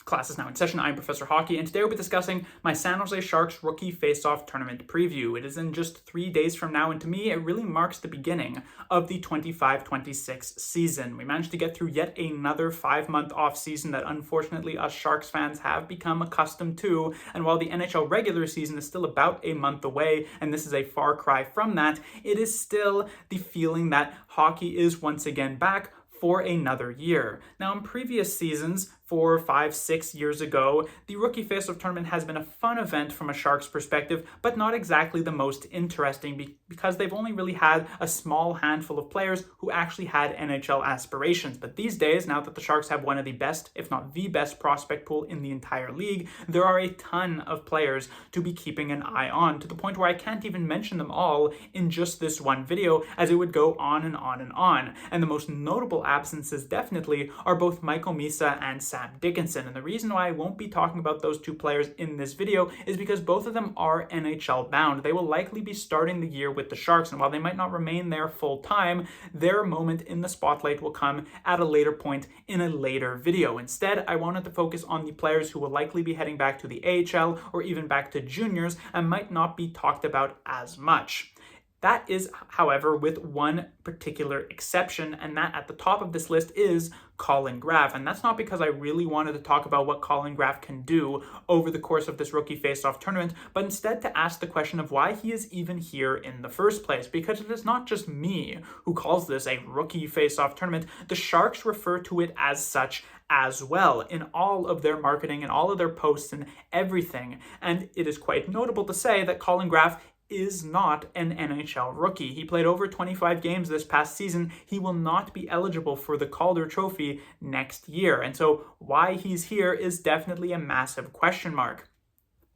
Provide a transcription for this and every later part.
Class is now in session. I'm Professor Hockey, and today we'll be discussing my San Jose Sharks rookie face-off tournament preview. It is in just 3 days from now, and to me, it really marks the beginning of the 25-26 season. We managed to get through yet another 5-month off season that unfortunately us Sharks fans have become accustomed to, and while the NHL regular season is still about a month away, and this is a far cry from that, it is still the feeling that hockey is once again back for another year. Now, in previous seasons, 4, 5, 6 years ago, the Rookie Face-Off Tournament has been a fun event from a Sharks perspective, but not exactly the most interesting because they've only really had a small handful of players who actually had NHL aspirations. But these days, now that the Sharks have one of the best, if not the best prospect pool in the entire league, there are a ton of players to be keeping an eye on, to the point where I can't even mention them all in just this one video, as it would go on and on and on. And the most notable absences definitely are both Michael Misa and Sam Dickinson. And the reason why I won't be talking about those two players in this video is because both of them are NHL bound. They will likely be starting the year with the Sharks, and while they might not remain there full time, their moment in the spotlight will come at a later point in a later video. Instead, I wanted to focus on the players who will likely be heading back to the AHL or even back to juniors and might not be talked about as much. That is, however, with one particular exception, and that at the top of this list is Colin Graf. And that's not because I really wanted to talk about what Colin Graf can do over the course of this Rookie Face-Off tournament, but instead to ask the question of why he is even here in the first place. Because it is not just me who calls this a Rookie Face-Off tournament. The Sharks refer to it as such as well in all of their marketing and all of their posts and everything. And it is quite notable to say that Colin Graf is not an NHL rookie. He played over 25 games this past season. He will not be eligible for the Calder Trophy next year. And so why he's here is definitely a massive question mark.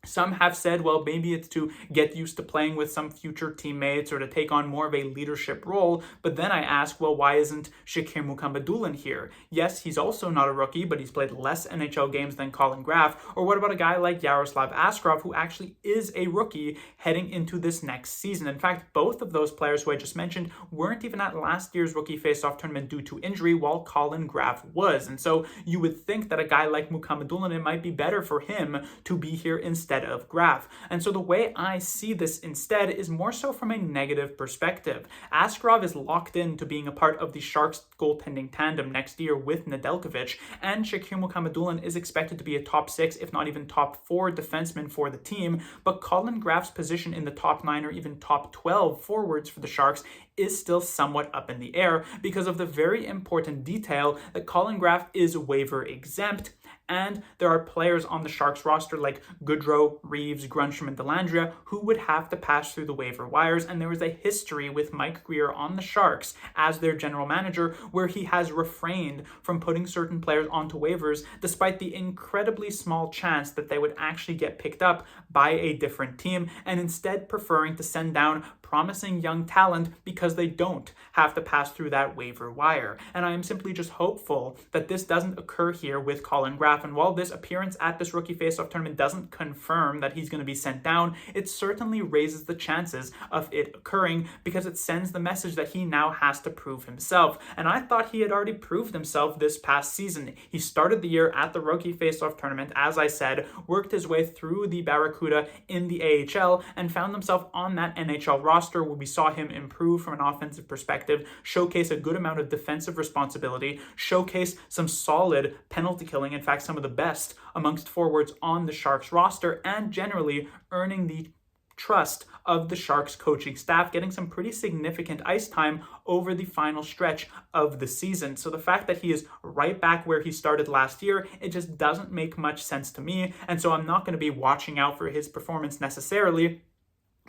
Some have said, well, maybe it's to get used to playing with some future teammates or to take on more of a leadership role. But then I ask, well, why isn't Shakir Mukhamadullin here? Yes, he's also not a rookie, but he's played less NHL games than Colin Graf. Or what about a guy like Yaroslav Askarov, who actually is a rookie heading into this next season? In fact, both of those players who I just mentioned weren't even at last year's Rookie Face-Off tournament due to injury, while Colin Graf was. And so you would think that a guy like Mukhamadullin, it might be better for him to be here instead of Graf. And so the way I see this instead is more so from a negative perspective. Askarov is locked into being a part of the Sharks goaltending tandem next year with Nedeljkovic, and Shakir Mukhamadullin is expected to be a top 6, if not even top 4 defenseman for the team. But Colin Graf's position in the top 9 or even top 12 forwards for the Sharks is still somewhat up in the air because of the very important detail that Colin Graf is waiver exempt. And there are players on the Sharks roster like Goodrow, Reeves, Grunstrom, and Dellandrea who would have to pass through the waiver wires. And there was a history with Mike Grier on the Sharks as their general manager where he has refrained from putting certain players onto waivers despite the incredibly small chance that they would actually get picked up by a different team, and instead preferring to send down promising young talent because they don't have to pass through that waiver wire. And I am simply just hopeful that this doesn't occur here with Colin Graf. And while this appearance at this Rookie Face-Off tournament doesn't confirm that he's going to be sent down, it certainly raises the chances of it occurring because it sends the message that he now has to prove himself. And I thought he had already proved himself this past season. He started the year at the Rookie Face-Off tournament, as I said, worked his way through the Barracuda in the AHL, and found himself on that NHL roster where we saw him improve from an offensive perspective, showcase a good amount of defensive responsibility, showcase some solid penalty killing, in fact, some of the best amongst forwards on the Sharks roster, and generally earning the trust of the Sharks coaching staff, getting some pretty significant ice time over the final stretch of the season. So the fact that he is right back where he started last year, it just doesn't make much sense to me. And so I'm not going to be watching out for his performance necessarily,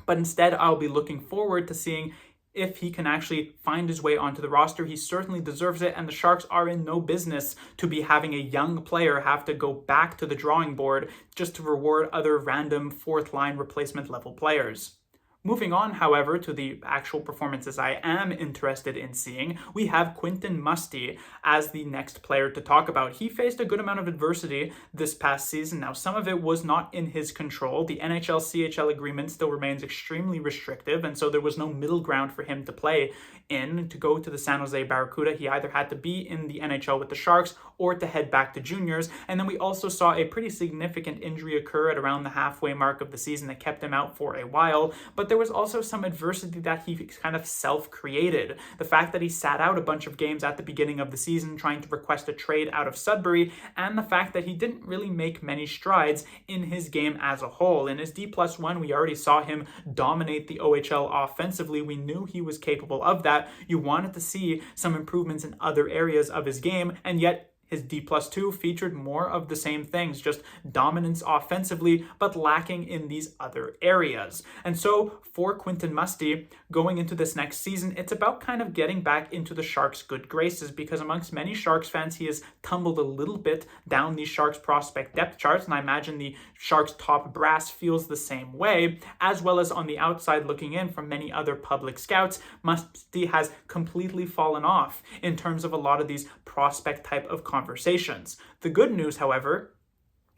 but instead I'll be looking forward to seeing if he can actually find his way onto the roster. He certainly deserves it, and the Sharks are in no business to be having a young player have to go back to the drawing board just to reward other random fourth-line replacement level players. Moving on, however, to the actual performances I am interested in seeing, we have Quinton Musty as the next player to talk about. He faced a good amount of adversity this past season. Now, some of it was not in his control. The NHL-CHL agreement still remains extremely restrictive, and so there was no middle ground for him to play in. To go to the San Jose Barracuda, he either had to be in the NHL with the Sharks or to head back to juniors. And then we also saw a pretty significant injury occur at around the halfway mark of the season that kept him out for a while. But there was also some adversity that he kind of self-created. The fact that he sat out a bunch of games at the beginning of the season trying to request a trade out of Sudbury, and the fact that he didn't really make many strides in his game as a whole. In his D+1, we already saw him dominate the OHL offensively. We knew he was capable of that. You wanted to see some improvements in other areas of his game, and yet his D+2 featured more of the same things, just dominance offensively, but lacking in these other areas. And so for Quinton Musty, going into this next season, it's about kind of getting back into the Sharks' good graces, because amongst many Sharks fans, he has tumbled a little bit down the Sharks prospect depth charts, and I imagine the Sharks top brass feels the same way, as well as on the outside looking in from many other public scouts. Musty has completely fallen off in terms of a lot of these prospect type of conversations. The good news, however,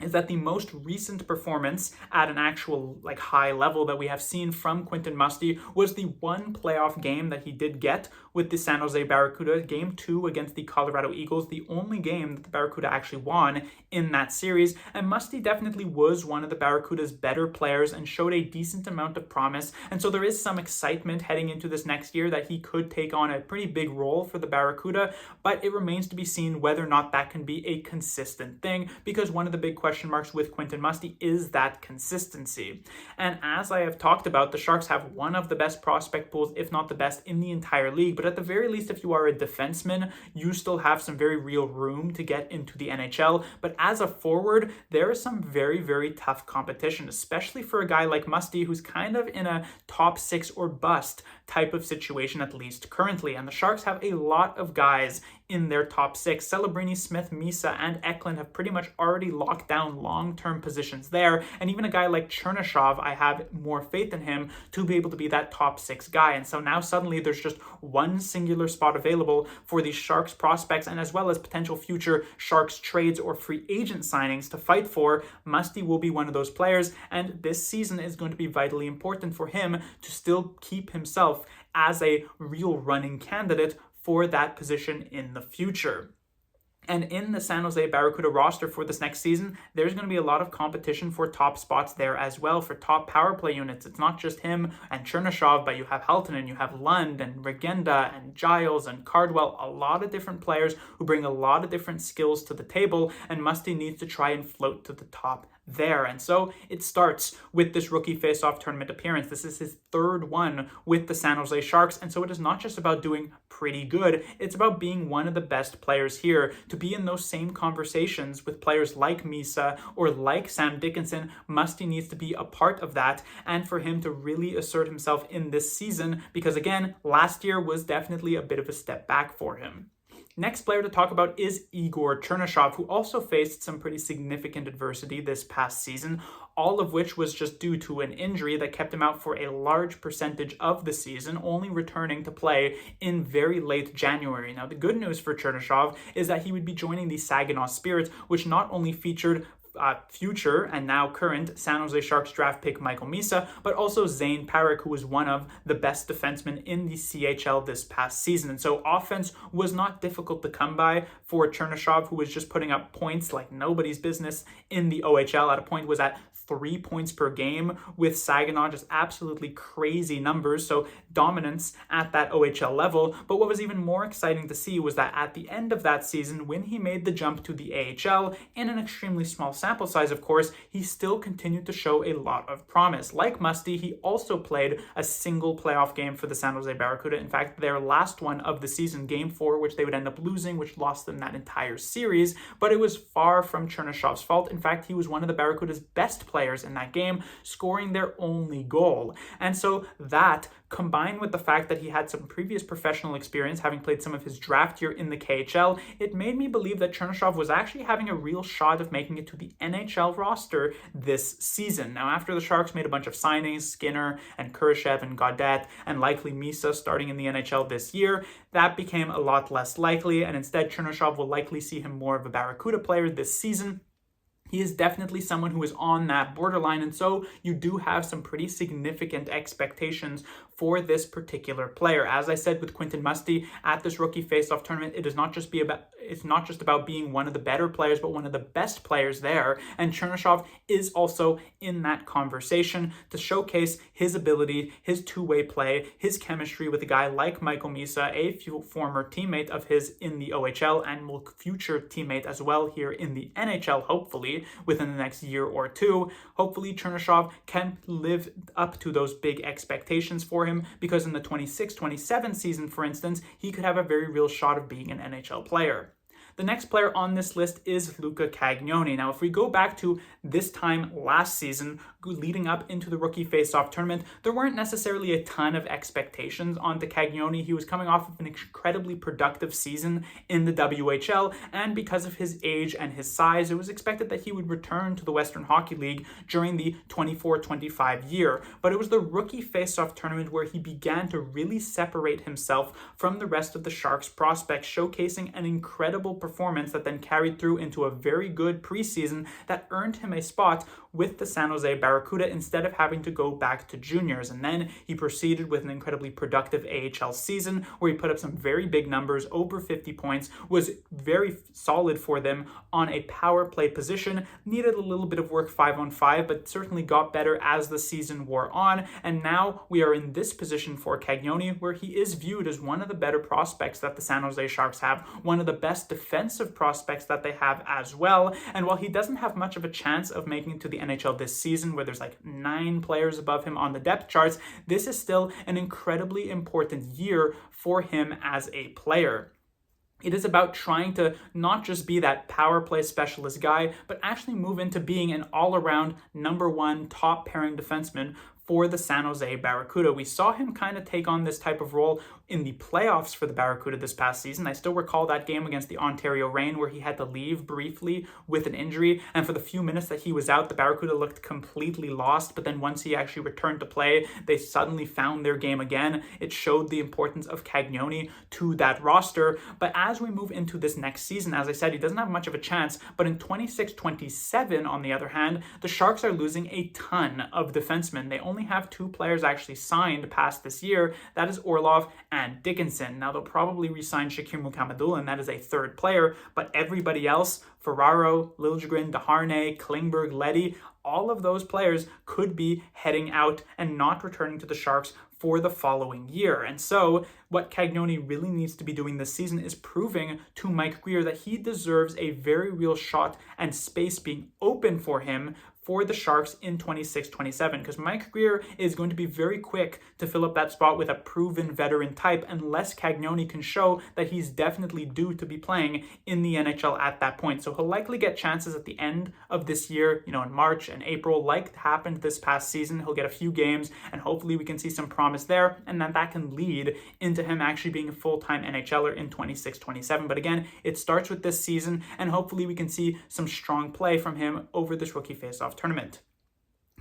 is that the most recent performance at an actual high level that we have seen from Quinton Musty was the one playoff game that he did get with the San Jose Barracuda, Game 2 against the Colorado Eagles, the only game that the Barracuda actually won in that series. And Musty definitely was one of the Barracuda's better players and showed a decent amount of promise. And so there is some excitement heading into this next year that he could take on a pretty big role for the Barracuda, but it remains to be seen whether or not that can be a consistent thing, because one of the big question marks with Quinton Musty is that consistency. And as I have talked about, the Sharks have one of the best prospect pools, if not the best in the entire league. But at the very least, if you are a defenseman, you still have some very real room to get into the NHL. But as a forward, there is some very, very tough competition, especially for a guy like Musty, who's kind of in a top 6 or bust type of situation, at least currently. And the Sharks have a lot of guys in their top 6. Celebrini, Smith, Misa, and Eklund have pretty much already locked down long-term positions there. And even a guy like Chernyshov, I have more faith in him to be able to be that top 6 guy. And so now suddenly there's just one singular spot available for the Sharks prospects, and as well as potential future Sharks trades or free agent signings to fight for. Musty will be one of those players, and this season is going to be vitally important for him to still keep himself as a real running candidate for that position in the future. And in the San Jose Barracuda roster for this next season, there's going to be a lot of competition for top spots there as well, for top power play units. It's not just him and Chernyshov, but you have Haltonen, you have Lund and Regenda and Giles and Cardwell, a lot of different players who bring a lot of different skills to the table, and Musty needs to try and float to the top there. And so it starts with this rookie face-off tournament appearance. This is his third one with the San Jose Sharks, and so it is not just about doing pretty good, it's about being one of the best players here. To be in those same conversations with players like Misa or like Sam Dickinson, Musty needs to be a part of that, and for him to really assert himself in this season, because again, last year was definitely a bit of a step back for him. Next player to talk about is Igor Chernyshov, who also faced some pretty significant adversity this past season, all of which was just due to an injury that kept him out for a large percentage of the season, only returning to play in very late January. Now, the good news for Chernyshov is that he would be joining the Saginaw Spirits, which not only featured future and now current San Jose Sharks draft pick Michael Misa, but also Zane Parik, who was one of the best defensemen in the CHL this past season. And so offense was not difficult to come by for Chernyshov, who was just putting up points like nobody's business in the OHL. At a point was at 3 points per game with Saginaw, just absolutely crazy numbers. So dominance at that OHL level. But what was even more exciting to see was that at the end of that season, when he made the jump to the AHL, in an extremely small sample size, of course, he still continued to show a lot of promise. Like Musty, he also played a single playoff game for the San Jose Barracuda. In fact, their last one of the season, Game 4, which they would end up losing, which lost them that entire series. But it was far from Chernyshov's fault. In fact, he was one of the Barracuda's best players in that game, scoring their only goal. And so that combined with the fact that he had some previous professional experience, having played some of his draft year in the KHL, it made me believe that Chernyshov was actually having a real shot of making it to the NHL roster this season. Now, after the Sharks made a bunch of signings, Skinner and Kurashev and Gaudette, and likely Misa starting in the NHL this year, that became a lot less likely, and instead Chernyshov will likely see him more of a Barracuda player this season. He is definitely someone who is on that borderline, and so you do have some pretty significant expectations for this particular player. As I said with Quinton Musty at this rookie face-off tournament, it's not just about being one of the better players, but one of the best players there. And Chernyshov is also in that conversation to showcase his ability, his two-way play, his chemistry with a guy like Michael Misa, a former teammate of his in the OHL and will future teammate as well here in the NHL, hopefully within the next year or two. Hopefully Chernyshov can live up to those big expectations for him, because in the 26-27 season, for instance, he could have a very real shot of being an NHL player. The next player on this list is Luca Cagnoni. Now, if we go back to this time last season, leading up into the rookie face-off tournament, there weren't necessarily a ton of expectations onto Cagnoni. He was coming off of an incredibly productive season in the WHL, and because of his age and his size, it was expected that he would return to the Western Hockey League during the 24-25 year. But it was the rookie face-off tournament where he began to really separate himself from the rest of the Sharks prospects, showcasing an incredible performance that then carried through into a very good preseason that earned him a spot with the San Jose Barracuda instead of having to go back to juniors. And then he proceeded with an incredibly productive AHL season where he put up some very big numbers, over 50 points, was very solid for them on a power play position, needed a little bit of work 5-on-5, but certainly got better as the season wore on. And now we are in this position for Cagnoni, where he is viewed as one of the better prospects that the San Jose Sharks have, one of the best defensive prospects that they have as well. And while he doesn't have much of a chance of making it to the NHL this season, where there's like 9 players above him on the depth charts, this is still an incredibly important year for him as a player. It is about trying to not just be that power play specialist guy, but actually move into being an all-around number 1 top pairing defenseman for the San Jose Barracuda. We saw him kind of take on this type of role in the playoffs for the Barracuda this past season. I still recall that game against the Ontario Reign where he had to leave briefly with an injury, and for the few minutes that he was out, the Barracuda looked completely lost, but then once he actually returned to play, they suddenly found their game again. It showed the importance of Cagnoni to that roster. But as we move into this next season, as I said, he doesn't have much of a chance, but in 26-27, on the other hand, the Sharks are losing a ton of defensemen. They only have 2 players actually signed past this year. That is Orlov and Dickinson. Now, they'll probably re-sign Shakir Mukhamadulla, and that is a 3rd player, but everybody else, Ferraro, Liljegren, Deharnay, Klingberg, Leddy, all of those players could be heading out and not returning to the Sharks for the following year. And so what Cagnoni really needs to be doing this season is proving to Mike Grier that he deserves a very real shot and space being open for him for the Sharks in 26-27, because Mike Grier is going to be very quick to fill up that spot with a proven veteran type unless Cagnoni can show that he's definitely due to be playing in the NHL at that point. So he'll likely get chances at the end of this year, in March and April, like happened this past season. He'll get a few games, and hopefully we can see some promise there, and then that can lead into him actually being a full-time NHLer in 26-27. But again, it starts with this season, and hopefully we can see some strong play from him over this rookie face-off tournament.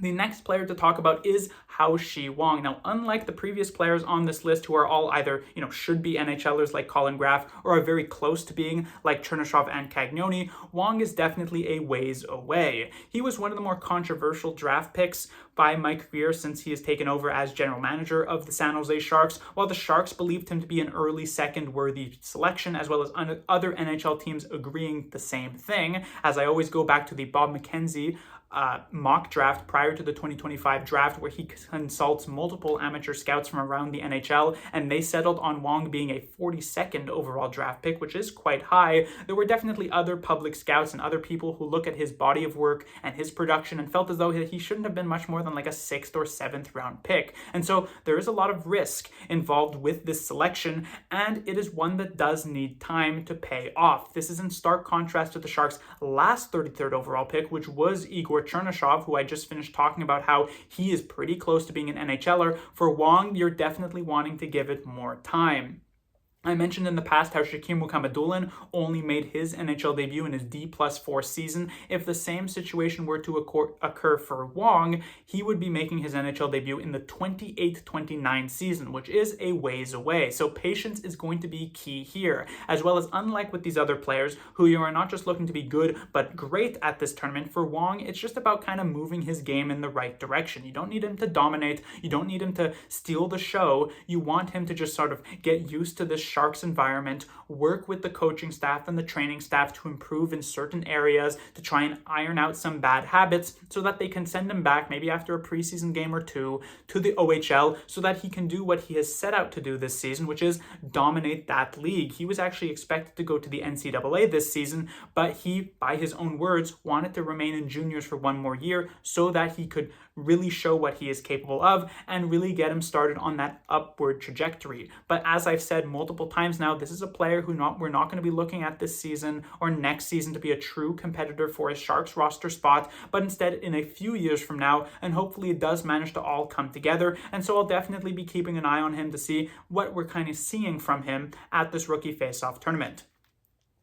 The next player to talk about is Hao-Shi Wong. Now, unlike the previous players on this list who are all either, should be NHLers like Colin, Graf, or are very close to being like Chernyshov and Cagnoni, Wong is definitely a ways away. He was one of the more controversial draft picks by Mike Grier since he has taken over as general manager of the San Jose Sharks, while the Sharks believed him to be an early second-worthy selection, as well as other NHL teams agreeing the same thing. As I always go back to the Bob McKenzie mock draft prior to the 2025 draft, where he consults multiple amateur scouts from around the NHL, and they settled on Wong being a 42nd overall draft pick, which is quite high. There were definitely other public scouts and other people who look at his body of work and his production and felt as though he shouldn't have been much more than like a 6th or 7th round pick. And so there is a lot of risk involved with this selection, and it is one that does need time to pay off. This is in stark contrast to the Sharks' last 33rd overall pick, which was Igor Chernyshov, who I just finished talking about how he is pretty close to being an NHLer. For Wong, you're definitely wanting to give it more time. I mentioned in the past how Shakir Mukhamadullin only made his NHL debut in his D+4 season. If the same situation were to occur for Wong, he would be making his NHL debut in the 28-29 season, which is a ways away. So patience is going to be key here, as well as unlike with these other players who you are not just looking to be good, but great at this tournament. For Wong, it's just about kind of moving his game in the right direction. You don't need him to dominate. You don't need him to steal the show. You want him to just sort of get used to this Sharks environment, work with the coaching staff and the training staff to improve in certain areas, to try and iron out some bad habits so that they can send him back maybe after a preseason game or two to the OHL so that he can do what he has set out to do this season, which is dominate that league. He was actually expected to go to the NCAA this season, but he, by his own words, wanted to remain in juniors for one more year so that he could really show what he is capable of and really get him started on that upward trajectory. But as I've said multiple times now, this is a player who we're not going to be looking at this season or next season to be a true competitor for a Sharks roster spot, but instead in a few years from now, and hopefully it does manage to all come together. And so I'll definitely be keeping an eye on him to see what we're kind of seeing from him at this rookie faceoff tournament.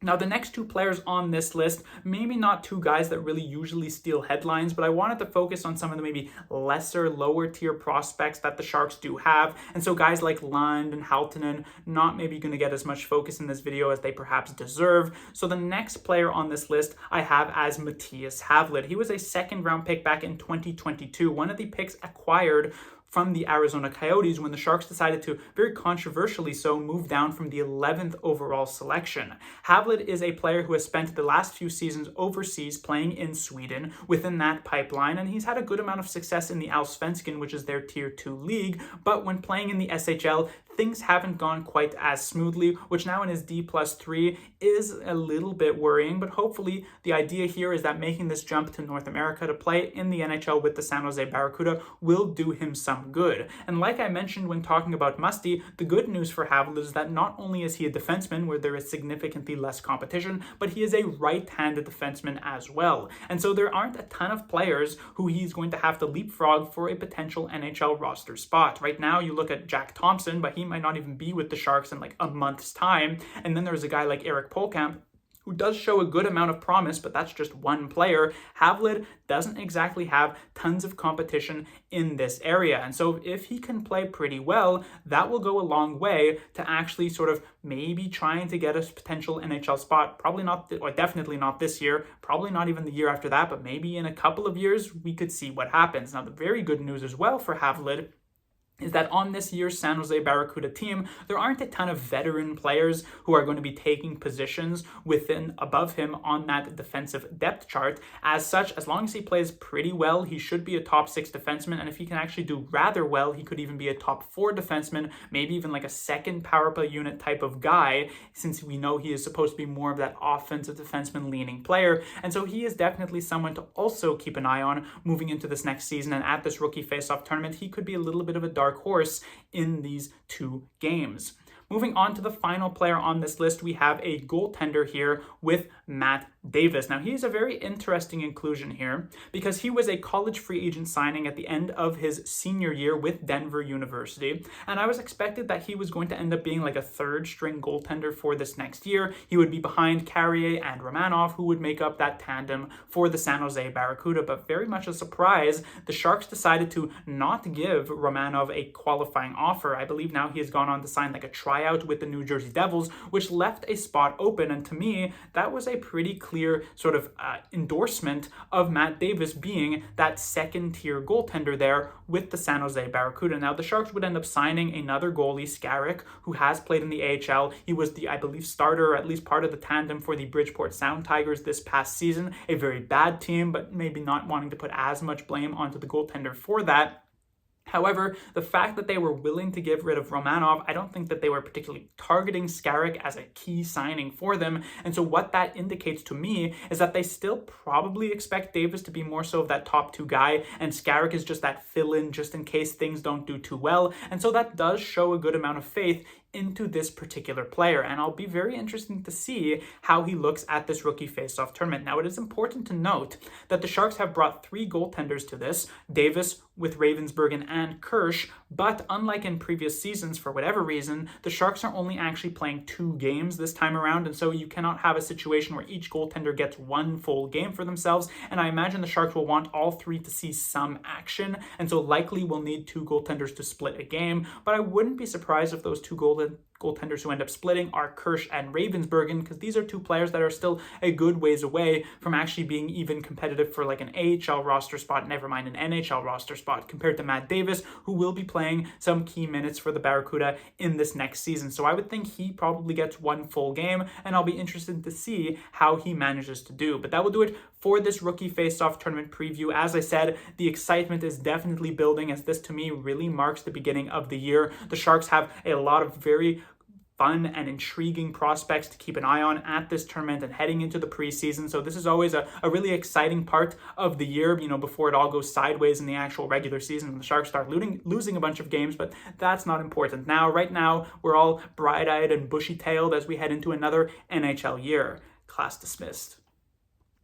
Now, the next two players on this list, maybe not two guys that really usually steal headlines, but I wanted to focus on some of the maybe lesser, lower tier prospects that the Sharks do have. And so guys like Lund and Halttunen, not maybe going to get as much focus in this video as they perhaps deserve. So the next player on this list I have as Matias Havelid. He was a second-round pick back in 2022, one of the picks acquired from the Arizona Coyotes when the Sharks decided to, very controversially so, move down from the 11th overall selection. Havelid is a player who has spent the last few seasons overseas playing in Sweden within that pipeline, and he's had a good amount of success in the Allsvenskan, which is their Tier 2 league, but when playing in the SHL, things haven't gone quite as smoothly, which now in his D+3 is a little bit worrying, but hopefully the idea here is that making this jump to North America to play in the NHL with the San Jose Barracuda will do him some good. And like I mentioned when talking about Musty, the good news for Havelid is that not only is he a defenseman where there is significantly less competition, but he is a right-handed defenseman as well. And so there aren't a ton of players who he's going to have to leapfrog for a potential NHL roster spot. Right now you look at Jack Thompson, but he might not even be with the Sharks in like a month's time. And then there's a guy like Eric Polkamp, who does show a good amount of promise, but that's just one player. Havelid doesn't exactly have tons of competition in this area. And so if he can play pretty well, that will go a long way to actually sort of maybe trying to get a potential NHL spot. Probably not, or definitely not this year, probably not even the year after that, but maybe in a couple of years, we could see what happens. Now, the very good news as well for Havelid is that on this year's San Jose Barracuda team, there aren't a ton of veteran players who are going to be taking positions above him on that defensive depth chart. As such, as long as he plays pretty well, he should be a top 6 defenseman, and if he can actually do rather well, he could even be a top 4 defenseman, maybe even like a second power play unit type of guy, since we know he is supposed to be more of that offensive defenseman leaning player. And so he is definitely someone to also keep an eye on moving into this next season, and at this rookie faceoff tournament, he could be a little bit of a dark horse in these two games. Moving on to the final player on this list, we have a goaltender here with Matt Davis. Now, he's a very interesting inclusion here because he was a college free agent signing at the end of his senior year with Denver University, and I was expected that he was going to end up being like a third-string goaltender for this next year. He would be behind Carrier and Romanov, who would make up that tandem for the San Jose Barracuda, but very much a surprise, the Sharks decided to not give Romanov a qualifying offer. I believe now he has gone on to sign like a tryout with the New Jersey Devils, which left a spot open, and to me, that was a pretty clear sort of endorsement of Matt Davis being that second-tier goaltender there with the San Jose Barracuda. Now, the Sharks would end up signing another goalie, Skarek, who has played in the AHL. He was the, I believe, starter, or at least part of the tandem for the Bridgeport Sound Tigers this past season. A very bad team, but maybe not wanting to put as much blame onto the goaltender for that. However, the fact that they were willing to get rid of Romanov, I don't think that they were particularly targeting Skarek as a key signing for them. And so what that indicates to me is that they still probably expect Davis to be more so of that top 2 guy, and Skarek is just that fill-in just in case things don't do too well. And so that does show a good amount of faith into this particular player, and I'll be very interested to see how he looks at this rookie faceoff tournament. Now, it is important to note that the Sharks have brought 3 goaltenders to this, Davis with Ravensburgen and Kirsch, but unlike in previous seasons, for whatever reason, the Sharks are only actually playing 2 games this time around, and so you cannot have a situation where each goaltender gets 1 full game for themselves, and I imagine the Sharks will want all 3 to see some action, and so likely will need 2 goaltenders to split a game, but I wouldn't be surprised if those 2 goaltenders who end up splitting are Kirsch and Ravensburgen, because these are 2 players that are still a good ways away from actually being even competitive for like an AHL roster spot, never mind an NHL roster spot, compared to Matt Davis, who will be playing some key minutes for the Barracuda in this next season. So I would think he probably gets 1 full game, and I'll be interested to see how he manages to do. But that will do it for this rookie faceoff tournament preview. As I said, the excitement is definitely building, as this to me really marks the beginning of the year. The Sharks have a lot of very fun and intriguing prospects to keep an eye on at this tournament and heading into the preseason. So this is always a really exciting part of the year, before it all goes sideways in the actual regular season and the Sharks start losing a bunch of games, but that's not important. Right now, we're all bright-eyed and bushy-tailed as we head into another NHL year. Class dismissed.